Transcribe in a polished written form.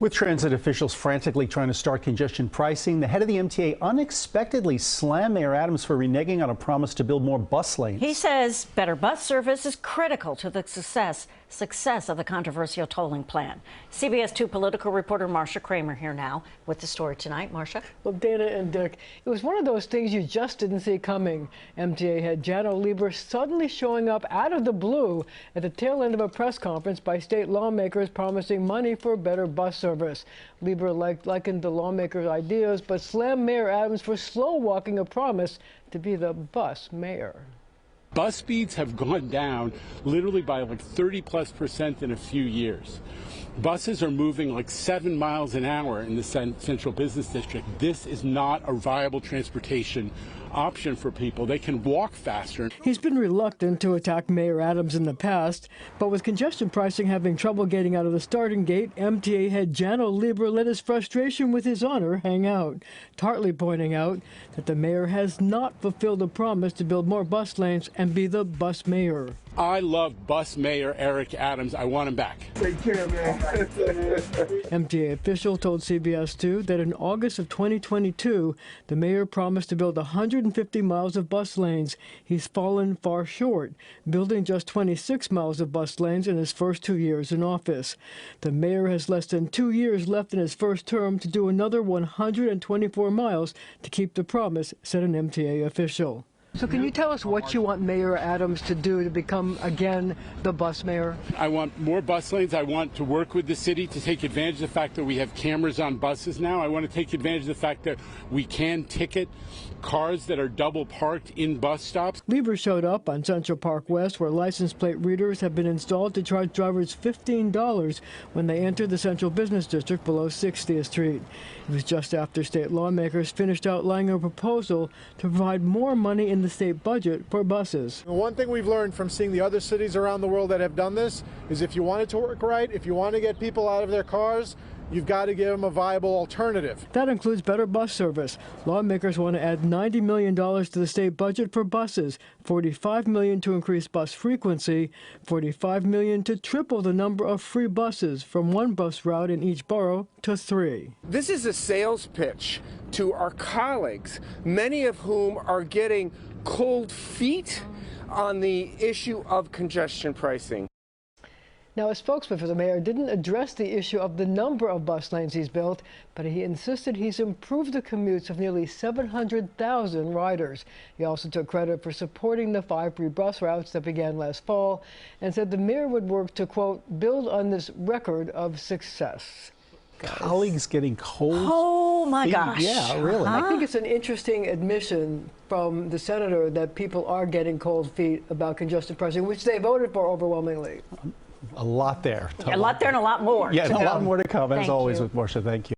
With transit officials frantically trying to start congestion pricing, the head of the MTA unexpectedly slammed Mayor Adams for reneging on a promise to build more bus lanes. He says better bus service is critical to the success of the controversial tolling plan. CBS 2 political reporter Marcia Kramer here now with the story tonight. Marcia? Well, Dana and Dick, it was one of those things you just didn't see coming. MTA head Janno Lieber suddenly showing up out of the blue at the tail end of a press conference by state lawmakers promising money for better bus service. Lieber likened the lawmakers' ideas, but slammed Mayor Adams for slow walking a promise to be the bus mayor. Bus speeds have gone down literally by like 30+% in a few years. Buses are moving like 7 miles an hour in the central business district. This is not a viable transportation option for people. They can walk faster. He's been reluctant to attack Mayor Adams in the past, but with congestion pricing having trouble getting out of the starting gate, MTA head Janno Lieber let his frustration with his honor hang out, tartly pointing out that the mayor has not fulfilled a promise to build more bus lanes and be the bus mayor. I love bus mayor Eric Adams. I want him back. Take care, man. MTA official told CBS 2 that in August of 2022, the mayor promised to build 150 miles of bus lanes. He's fallen far short, building just 26 miles of bus lanes in his first 2 years in office. The mayor has less than 2 years left in his first term to do another 124 miles to keep the promise, said an MTA official. So can you tell us what you want Mayor Adams to do to become, again, the bus mayor? I want more bus lanes. I want to work with the city to take advantage of the fact that we have cameras on buses now. I want to take advantage of the fact that we can ticket cars that are double parked in bus stops. Lieber showed up on Central Park West, where license plate readers have been installed to charge drivers $15 when they enter the central business district below 60th Street. It was just after state lawmakers finished outlining a proposal to provide more money in the state budget for buses. One thing we've learned from seeing the other cities around the world that have done this is if you want it to work right, if you want to get people out of their cars, you've got to give them a viable alternative. That includes better bus service. Lawmakers want to add $90 million to the state budget for buses, $45 million to increase bus frequency, $45 million to triple the number of free buses from one bus route in each borough to 3. This is a sales pitch to our colleagues, many of whom are getting cold feet on the issue of congestion pricing. Now, a spokesman for the mayor didn't address the issue of the number of bus lanes he's built, but he insisted he's improved the commutes of nearly 700,000 riders. He also took credit for supporting the 5 free bus routes that began last fall and said the mayor would work to, quote, build on this record of success. Colleagues getting cold. Oh, my feet? gosh. Yeah, really. I think it's an interesting admission from the senator that people are getting cold feet about congestion pricing, which they voted for overwhelmingly. A lot there. A lot there and a lot more. Yeah, and a lot more to come, as Thank always you. with Marcia. Thank you.